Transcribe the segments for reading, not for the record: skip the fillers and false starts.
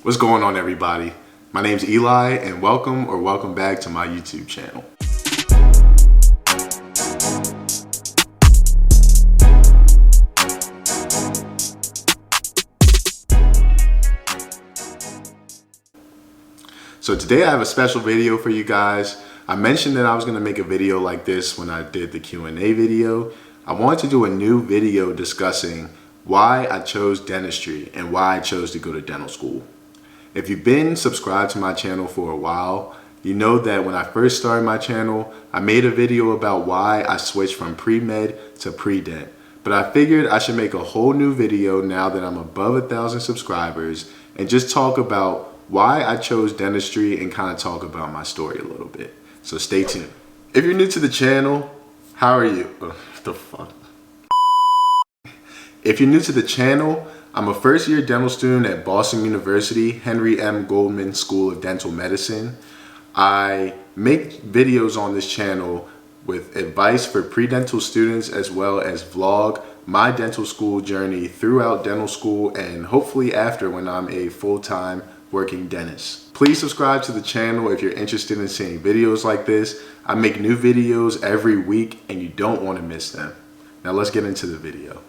What's going on, everybody? My name's Eli, and welcome back to my YouTube channel. So today I have a special video for you guys. I mentioned that I was going to make a video like this when I did the Q&A video. I wanted to do a new video discussing why I chose dentistry and why I chose to go to dental school. If you've been subscribed to my channel for a while, you know that when I first started my channel, I made a video about why I switched from pre-med to pre-dent. But I figured I should make a whole new video now that I'm above 1,000 subscribers and just talk about why I chose dentistry and kind of talk about my story a little bit. So stay tuned. If you're new to the channel, how are you? What the fuck? If you're new to the channel, I'm a first-year dental student at Boston University, Henry M. Goldman School of Dental Medicine. I make videos on this channel with advice for pre-dental students as well as vlog my dental school journey throughout dental school and hopefully after when I'm a full-time working dentist. Please subscribe to the channel if you're interested in seeing videos like this. I make new videos every week and you don't want to miss them. Now let's get into the video.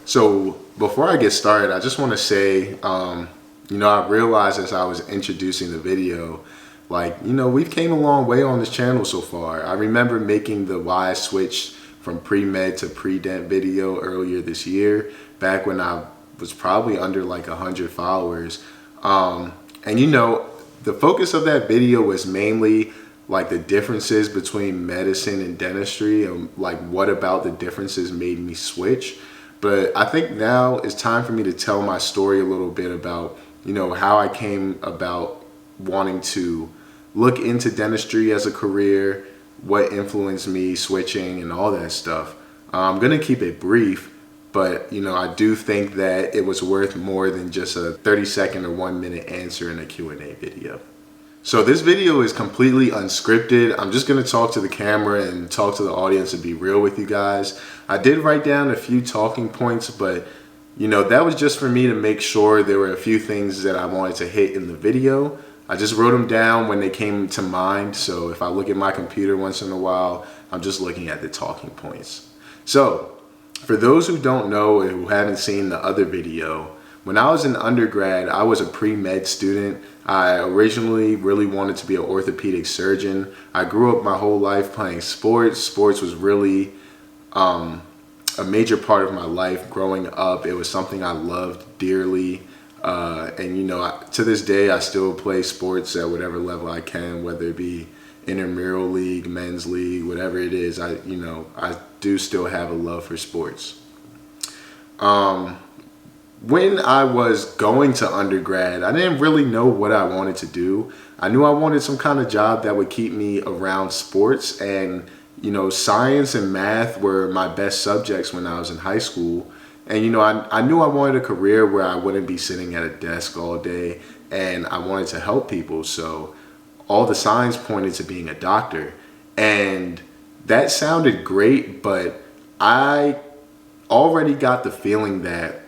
So before I get started, I just want to say, I realized as I was introducing the video, we've came a long way on this channel so far. I remember making the why I switched from pre-med to pre-dent video earlier this year, back when I was probably under 100 followers. The focus of that video was mainly the differences between medicine and dentistry and what about the differences made me switch. But I think now it's time for me to tell my story a little bit about, how I came about wanting to look into dentistry as a career, what influenced me switching and all that stuff. I'm going to keep it brief, but, I do think that it was worth more than just a 30-second or 1-minute answer in a Q&A video. So this video is completely unscripted. I'm just going to talk to the camera and talk to the audience and be real with you guys. I did write down a few talking points, but that was just for me to make sure there were a few things that I wanted to hit in the video. I just wrote them down when they came to mind. So if I look at my computer once in a while, I'm just looking at the talking points. So for those who don't know or who haven't seen the other video, when I was in undergrad, I was a pre-med student. I originally really wanted to be an orthopedic surgeon. I grew up my whole life playing sports. Sports was really a major part of my life growing up. It was something I loved dearly. To this day, I still play sports at whatever level I can, whether it be intramural league, men's league, whatever it is. I do still have a love for sports. When I was going to undergrad, I didn't really know what I wanted to do. I knew I wanted some kind of job that would keep me around sports, and science and math were my best subjects when I was in high school. And I knew I wanted a career where I wouldn't be sitting at a desk all day, and I wanted to help people. So all the signs pointed to being a doctor, and that sounded great, but I already got the feeling that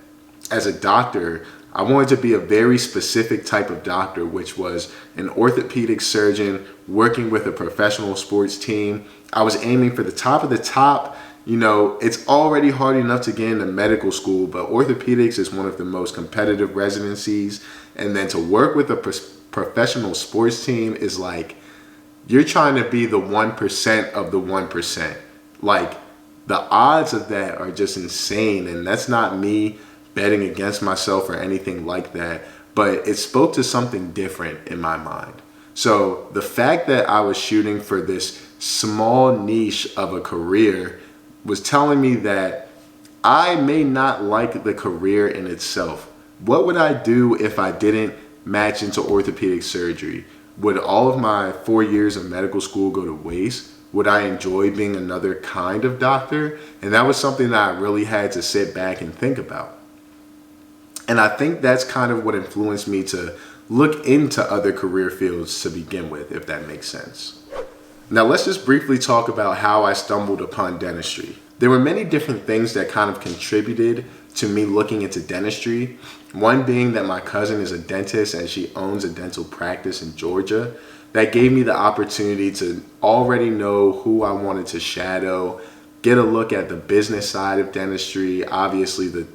as a doctor, I wanted to be a very specific type of doctor, which was an orthopedic surgeon working with a professional sports team. I was aiming for the top of the top. It's already hard enough to get into medical school, but orthopedics is one of the most competitive residencies. And then to work with a professional sports team is you're trying to be the 1% of the 1%. The odds of that are just insane. And that's not me betting against myself or anything like that, but it spoke to something different in my mind. So the fact that I was shooting for this small niche of a career was telling me that I may not like the career in itself. What would I do if I didn't match into orthopedic surgery? Would all of my 4 years of medical school go to waste? Would I enjoy being another kind of doctor? And that was something that I really had to sit back and think about. And I think that's kind of what influenced me to look into other career fields to begin with, if that makes sense. Now let's just briefly talk about how I stumbled upon dentistry. There were many different things that kind of contributed to me looking into dentistry. One being that my cousin is a dentist and she owns a dental practice in Georgia. That gave me the opportunity to already know who I wanted to shadow, get a look at the business side of dentistry, obviously the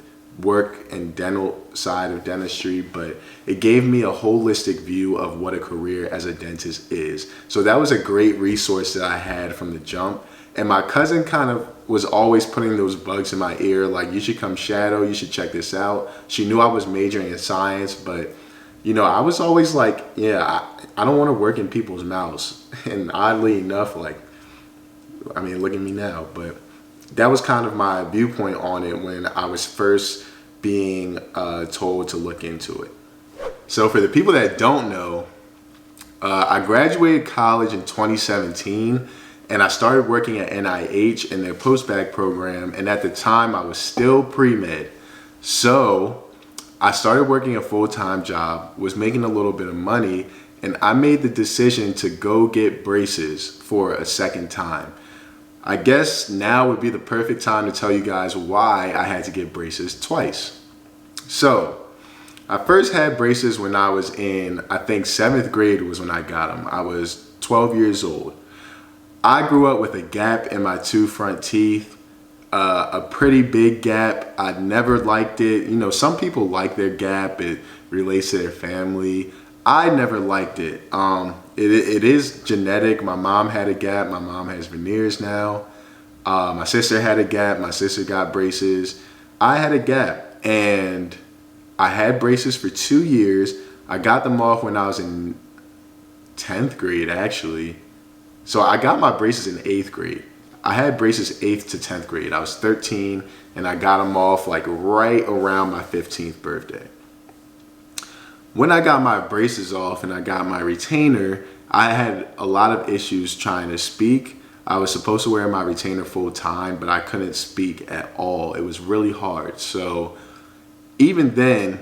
work and dental side of dentistry, but it gave me a holistic view of what a career as a dentist is. So that was a great resource that I had from the jump. And my cousin kind of was always putting those bugs in my ear, like, you should come shadow, you should check this out. She knew I was majoring in science, but you know, I was always like, yeah, I don't want to work in people's mouths. And oddly enough, like, I mean, look at me now, but that was kind of my viewpoint on it when I was first being told to look into it. So for the people that don't know, I graduated college in 2017 and I started working at NIH in their Postbac program. And at the time I was still pre-med. So I started working a full-time job, was making a little bit of money, and I made the decision to go get braces for a second time. I guess now would be the perfect time to tell you guys why I had to get braces twice. So I first had braces when I was in, I think 7th grade was when I got them. I was 12 years old. I grew up with a gap in my 2 front teeth, a pretty big gap. I never liked it. You know, some people like their gap. It relates to their family. I never liked it. It is genetic. My mom had a gap. My mom has veneers now. My sister had a gap. My sister got braces. I had a gap, and I had braces for 2 years. I got them off when I was in 10th grade, actually. So I got my braces in 8th grade. I had braces 8th to 10th grade. I was 13, and I got them off like right around my 15th birthday. When I got my braces off and I got my retainer, I had a lot of issues trying to speak. I was supposed to wear my retainer full time, but I couldn't speak at all. It was really hard. So even then,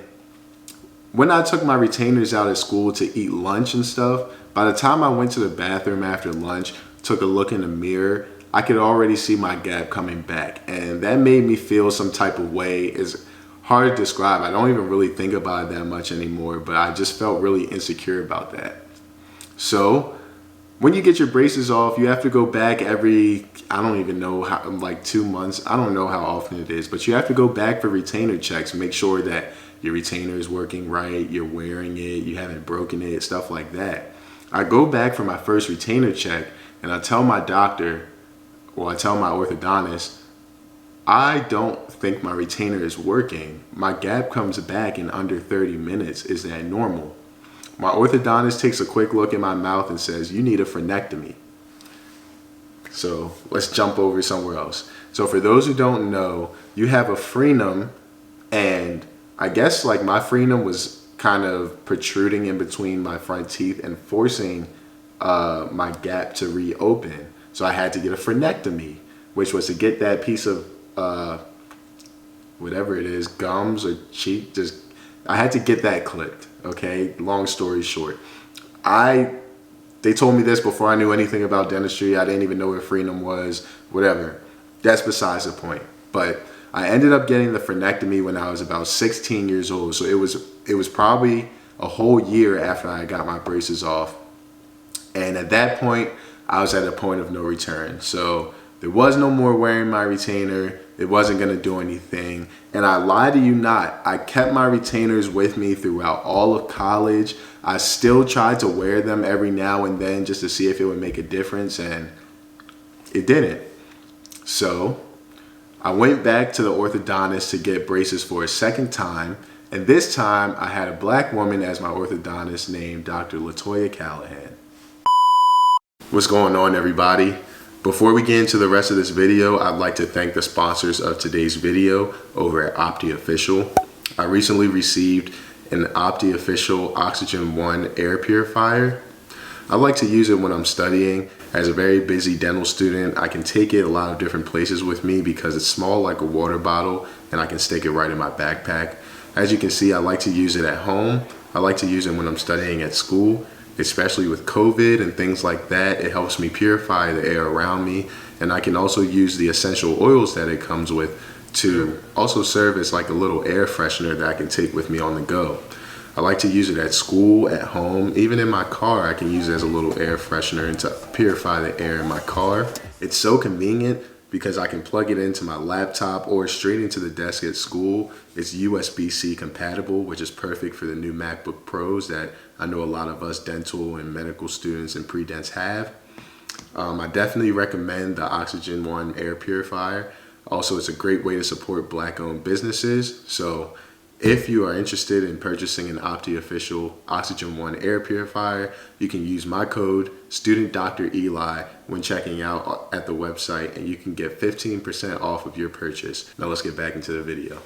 when I took my retainers out at school to eat lunch and stuff, by the time I went to the bathroom after lunch, took a look in the mirror, I could already see my gap coming back. And that made me feel some type of way. It's hard to describe. I don't even really think about it that much anymore, but I just felt really insecure about that. So when you get your braces off, you have to go back every, I don't even know how, like 2 months. I don't know how often it is, but you have to go back for retainer checks, make sure that your retainer is working right, you're wearing it, you haven't broken it, stuff like that. I go back for my first retainer check and I tell my doctor, or I tell my orthodontist, I don't think my retainer is working. My gap comes back in under 30 minutes. Is that normal? My orthodontist takes a quick look at my mouth and says, you need a frenectomy. So let's jump over somewhere else. So for those who don't know, you have a frenum, and I guess like my frenum was kind of protruding in between my front teeth and forcing my gap to reopen. So I had to get a frenectomy, which was to get that piece of whatever it is, gums or cheek, I had to get that clipped. Okay, long story short, they told me this before I knew anything about dentistry. I didn't even know what frenum was, whatever. That's besides the point. But I ended up getting the frenectomy when I was about 16 years old. So it was probably a whole year after I got my braces off. And at that point, I was at a point of no return. So there was no more wearing my retainer. It wasn't going to do anything. And I lie to you not, I kept my retainers with me throughout all of college. I still tried to wear them every now and then just to see if it would make a difference, and it didn't. So I went back to the orthodontist to get braces for a second time. And this time I had a black woman as my orthodontist named Dr. LaToya Callahan. What's going on, everybody? Before we get into the rest of this video, I'd like to thank the sponsors of today's video over at OptiOfficial. I recently received an OptiOfficial Oxygen 1 air purifier. I like to use it when I'm studying. As a very busy dental student, I can take it a lot of different places with me because it's small like a water bottle and I can stick it right in my backpack. As you can see, I like to use it at home. I like to use it when I'm studying at school. Especially with COVID and things like that, it helps me purify the air around me. And I can also use the essential oils that it comes with to also serve as like a little air freshener that I can take with me on the go. I like to use it at school, at home, even in my car. I can use it as a little air freshener and to purify the air in my car. It's so convenient because I can plug it into my laptop or straight into the desk at school. It's USB-C compatible, which is perfect for the new MacBook Pros that I know a lot of us dental and medical students and pre-dents have. I definitely recommend the Oxygen One air purifier. Also, it's a great way to support Black-owned businesses. So if you are interested in purchasing an Opti official Oxygen One air purifier, you can use my code StudentDrEli when checking out at the website, and you can get 15% off of your purchase. Now let's get back into the video.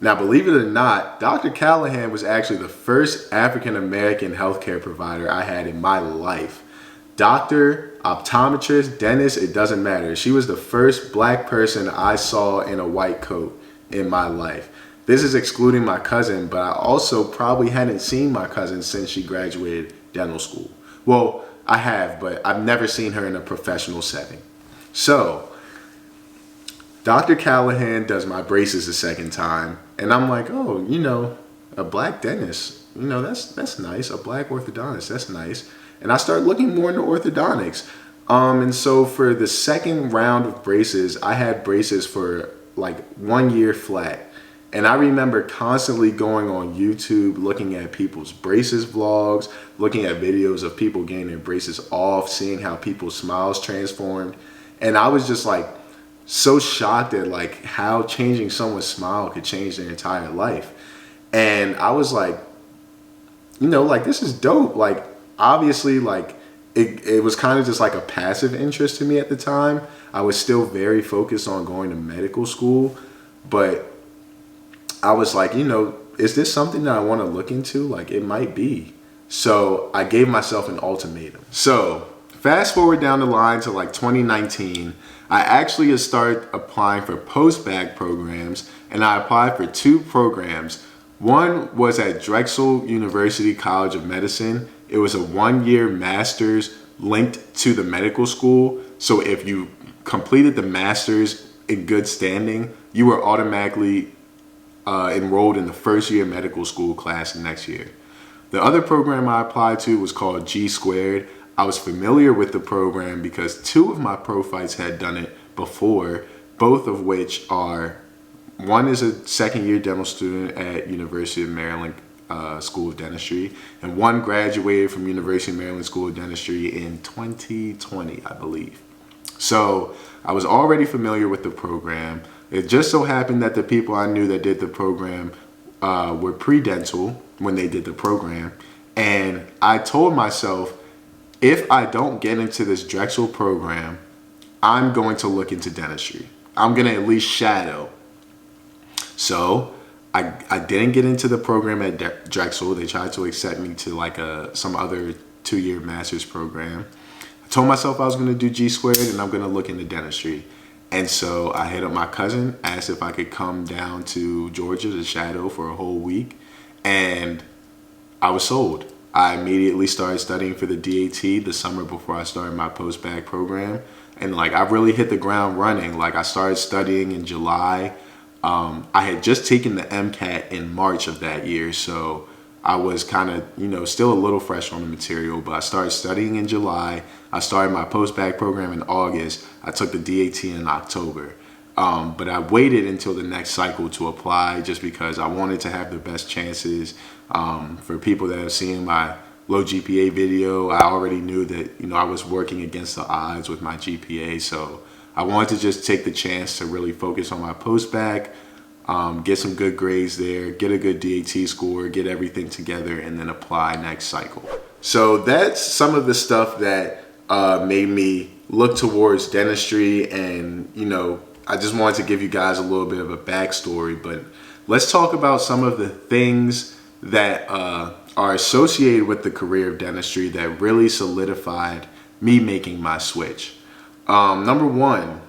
Now, believe it or not, Dr. Callahan was actually the first African-American healthcare provider I had in my life. Doctor, optometrist, dentist, it doesn't matter. She was the first Black person I saw in a white coat in my life. This is excluding my cousin, but I also probably hadn't seen my cousin since she graduated dental school. Well, I have, but I've never seen her in a professional setting. So, Dr. Callahan does my braces a second time, and I'm like, oh, you know, a Black dentist, you know, that's nice. A Black orthodontist, that's nice. And I started looking more into orthodontics. And so for the second round of braces, I had braces for like 1 year flat. And I remember constantly going on YouTube, looking at people's braces vlogs, looking at videos of people getting their braces off, seeing how people's smiles transformed. And I was just like so shocked at like how changing someone's smile could change their entire life. And I was like, you know, like this is dope. Like obviously like it was kind of just like a passive interest to me at the time. I was still very focused on going to medical school, but I was like, you know, is this something that I want to look into? Like it might be. So I gave myself an ultimatum. So fast forward down the line to like 2019, I actually started applying for Postbac Programs, and I applied for 2 programs. One was at Drexel University College of Medicine. It was a 1-year master's linked to the medical school. So if you completed the master's in good standing, you were automatically enrolled in the first year medical school class next year. The other program I applied to was called G Squared. I was familiar with the program because 2 of my prophytes had done it before, both of which are, one is a 2nd year dental student at University of Maryland School of Dentistry, and one graduated from University of Maryland School of Dentistry in 2020, I believe. So I was already familiar with the program. It just so happened that the people I knew that did the program were pre-dental when they did the program. And I told myself, if I don't get into this Drexel program, I'm going to look into dentistry. I'm going to at least shadow. So I didn't get into the program at Drexel. They tried to accept me to like some other 2-year master's program. I told myself I was going to do G Squared and I'm going to look into dentistry. And so I hit up my cousin, asked if I could come down to Georgia to shadow for a whole week, and I was sold. I immediately started studying for the DAT the summer before I started my post-bac program, and like I really hit the ground running. Like I started studying in July. I had just taken the MCAT in March of that year, so I was kind of, you know, still a little fresh on the material, but I started studying in July. I started my post-bac program in August. I took the DAT in October. But I waited until the next cycle to apply just because I wanted to have the best chances. For people that have seen my low GPA video, I already knew that, you know, I was working against the odds with my GPA. So I wanted to just take the chance to really focus on my post-bac, get some good grades there, get a good DAT score, get everything together, and then apply next cycle. So that's some of the stuff that made me look towards dentistry, and you know, I just wanted to give you guys a little bit of a backstory. But let's talk about some of the things that are associated with the career of dentistry that really solidified me making my switch. Number 1,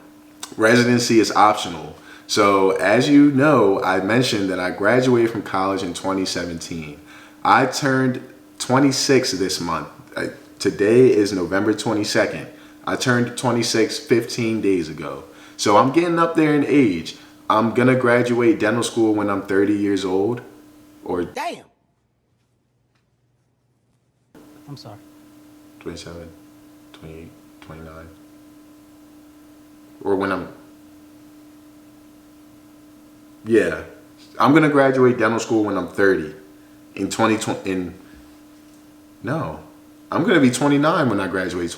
residency is optional. So as you know, I mentioned that I graduated from college in 2017. I turned 26 this month. Today is November 22nd. I turned 26 15 days ago. So I'm getting up there in age. I'm gonna graduate dental school when I'm 30 years old, or Damn. I'm sorry. 27, 28, 29. Or when yeah, I'm gonna graduate dental school when I'm 30 in 2020. No, I'm gonna be 29 when I graduate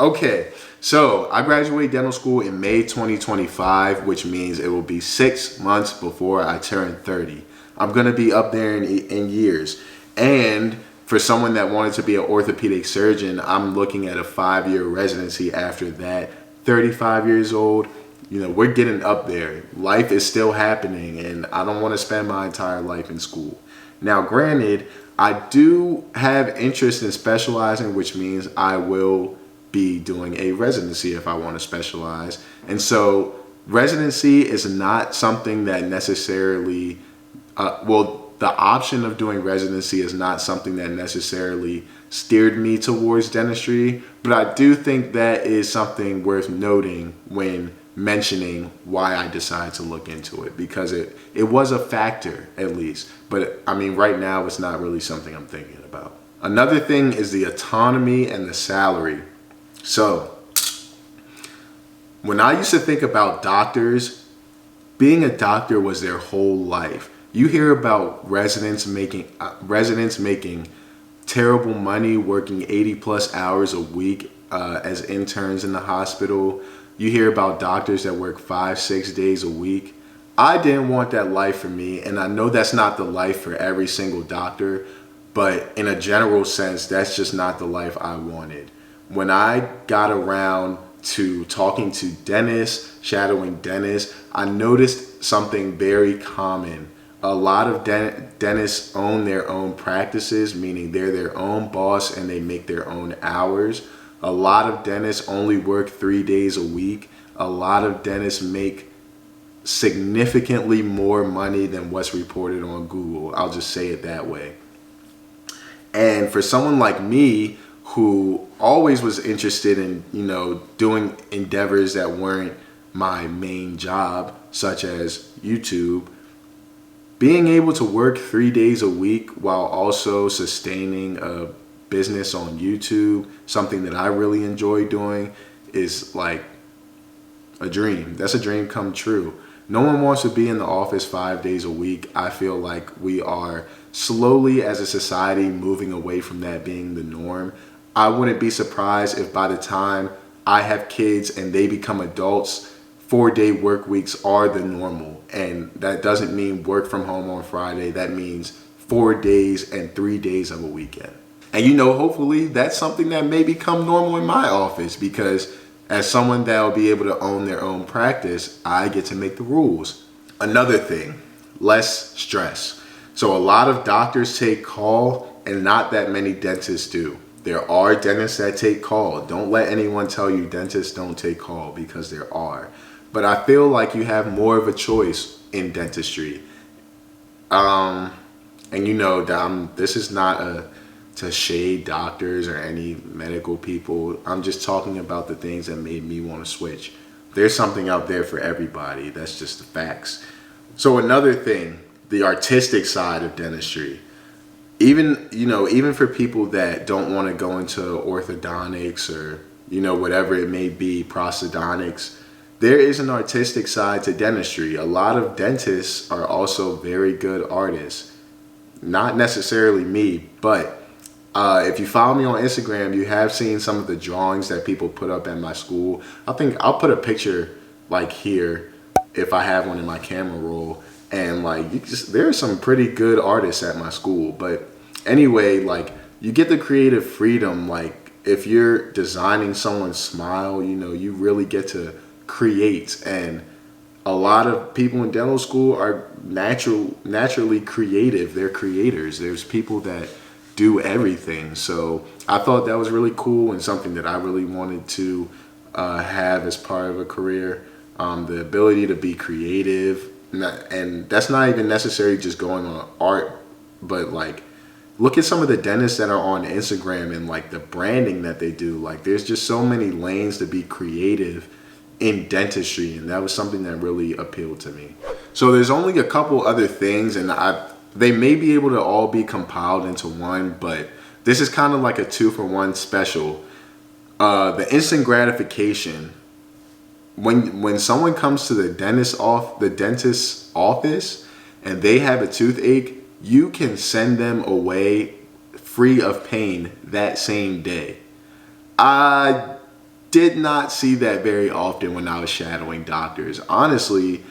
okay. So I graduate dental school in May 2025, which means it will be 6 months before I turn 30. I'm gonna be up there in years. And for someone that wanted to be an orthopedic surgeon, I'm looking at a 5-year residency after that. 35 years old, we're getting up there. Life is still happening, and I don't want to spend my entire life in school. Now, granted, I do have interest in specializing, which means I will be doing a residency if I want to specialize. And so residency is not something that necessarily, the option of doing residency is not something that necessarily steered me towards dentistry, but I do think that is something worth noting when mentioning why I decided to look into it, because it was a factor at least. But I mean, right now it's not really something I'm thinking about. Another thing is the autonomy and the salary. So when I used to think about doctors, being a doctor was their whole life. You hear about residents making terrible money, working 80 plus hours a week as interns in the hospital. You hear about doctors that work 5-6 days a week. I didn't want that life for me, and I know that's not the life for every single doctor, but in a general sense, that's just not the life I wanted. When I got around to talking to dentists, shadowing dentists, I noticed something very common. A lot of dentists own their own practices, meaning they're their own boss and they make their own hours. A lot of dentists only work 3 days a week. A lot of dentists make significantly more money than what's reported on Google. I'll just say it that way. And for someone like me, who always was interested in, doing endeavors that weren't my main job, such as YouTube, being able to work 3 days a week while also sustaining a business on YouTube, something that I really enjoy doing, is like a dream. That's a dream come true. No one wants to be in the office 5 days a week. I feel like we are slowly as a society moving away from that being the norm. I wouldn't be surprised if by the time I have kids and they become adults, 4-day work weeks are the normal. And that doesn't mean work from home on Friday. That means 4 days and 3 days of a weekend. And hopefully that's something that may become normal in my office, because as someone that will be able to own their own practice, I get to make the rules. Another thing, less stress. So a lot of doctors take call and not that many dentists do. There are dentists that take call. Don't let anyone tell you dentists don't take call, because there are. But I feel like you have more of a choice in dentistry. And this is not to shade doctors or any medical people. I'm just talking about the things that made me want to switch. There's something out there for everybody. That's just the facts. So another thing, the artistic side of dentistry. Even for people that don't want to go into orthodontics or, whatever it may be, prosthodontics, there is an artistic side to dentistry. A lot of dentists are also very good artists. Not necessarily me, but if you follow me on Instagram, you have seen some of the drawings that people put up at my school. I think I'll put a picture like here if I have one in my camera roll. And there are some pretty good artists at my school. But anyway, you get the creative freedom. If you're designing someone's smile, you really get to create. And a lot of people in dental school are naturally creative. They're creators. There's people that do everything. So I thought that was really cool and something that I really wanted to have as part of a career. The ability to be creative, and that's not even necessarily just going on art, but look at some of the dentists that are on Instagram and like the branding that they do. Like there's just so many lanes to be creative in dentistry, and that was something that really appealed to me. So there's only a couple other things, and they may be able to all be compiled into one, but this is kind of like a 2-for-1 special. The instant gratification. When someone comes to the dentist's office and they have a toothache, you can send them away free of pain that same day. I did not see that very often when I was shadowing doctors. Honestly,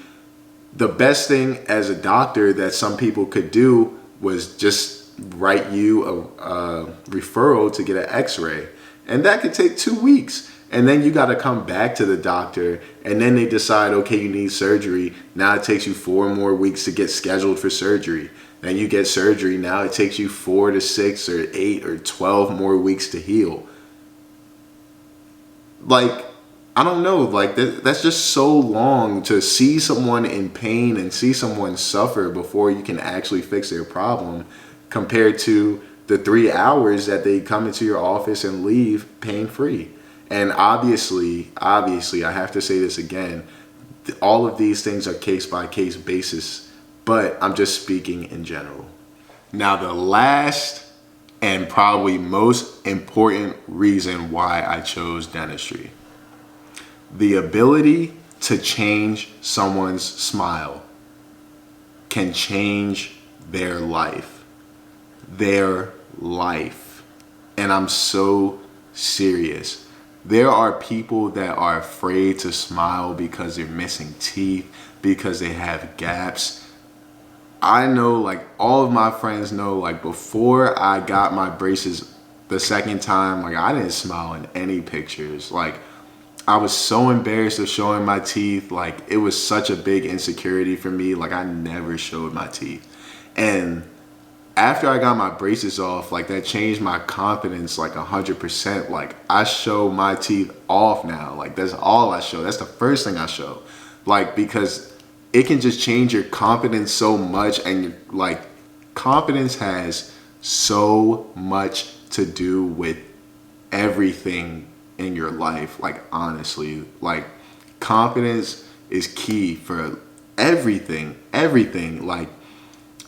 the best thing as a doctor that some people could do was just write you a referral to get an x-ray. And that could take 2 weeks. And then you got to come back to the doctor, and then they decide, okay, you need surgery. Now it takes you 4 more weeks to get scheduled for surgery. Then you get surgery. Now it takes you 4 to 6 or 8 or 12 more weeks to heal. Like, I don't know, like that's just so long to see someone in pain and see someone suffer before you can actually fix their problem, compared to the 3 hours that they come into your office and leave pain-free. And obviously, I have to say this again, all of these things are case-by-case basis, but I'm just speaking in general. Now, the last and probably most important reason why I chose dentistry: the ability to change someone's smile can change their life. Their life. And I'm so serious. There are people that are afraid to smile because they're missing teeth, because they have gaps. I know, like, all of my friends know, like, before I got my braces the second time, like, I didn't smile in any pictures. Like, I was so embarrassed of showing my teeth. Like, it was such a big insecurity for me. Like, I never showed my teeth. And after I got my braces off, like, that changed my confidence like 100%. Like, I show my teeth off now. Like, that's all I show. That's the first thing I show. Like, because it can just change your confidence so much. And like, confidence has so much to do with everything in your life. Like, honestly, like, confidence is key for everything. Like,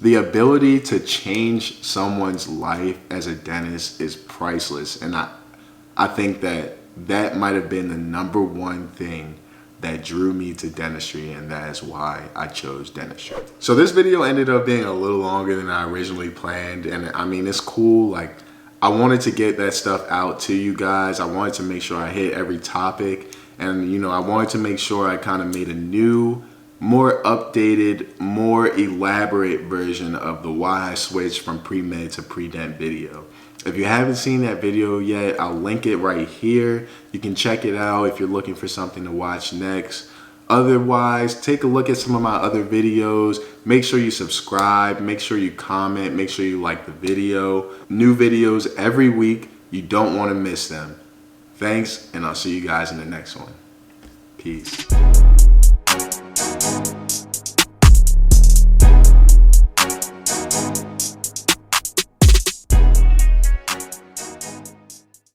the ability to change someone's life as a dentist is priceless. And I think that might have been the #1 thing that drew me to dentistry, and that is why I chose dentistry. So this video ended up being a little longer than I originally planned, and I mean, it's cool. Like, I wanted to get that stuff out to you guys. I wanted to make sure I hit every topic, and you know, I wanted to make sure I kind of made a new, more updated, more elaborate version of the why I switched from pre-med to pre-dent video. If you haven't seen that video yet, I'll link it right here. You can check it out if you're looking for something to watch next. Otherwise, take a look at some of my other videos. Make sure you subscribe, make sure you comment, make sure you like the video. New videos every week. You don't want to miss them. Thanks, and I'll see you guys in the next one. Peace.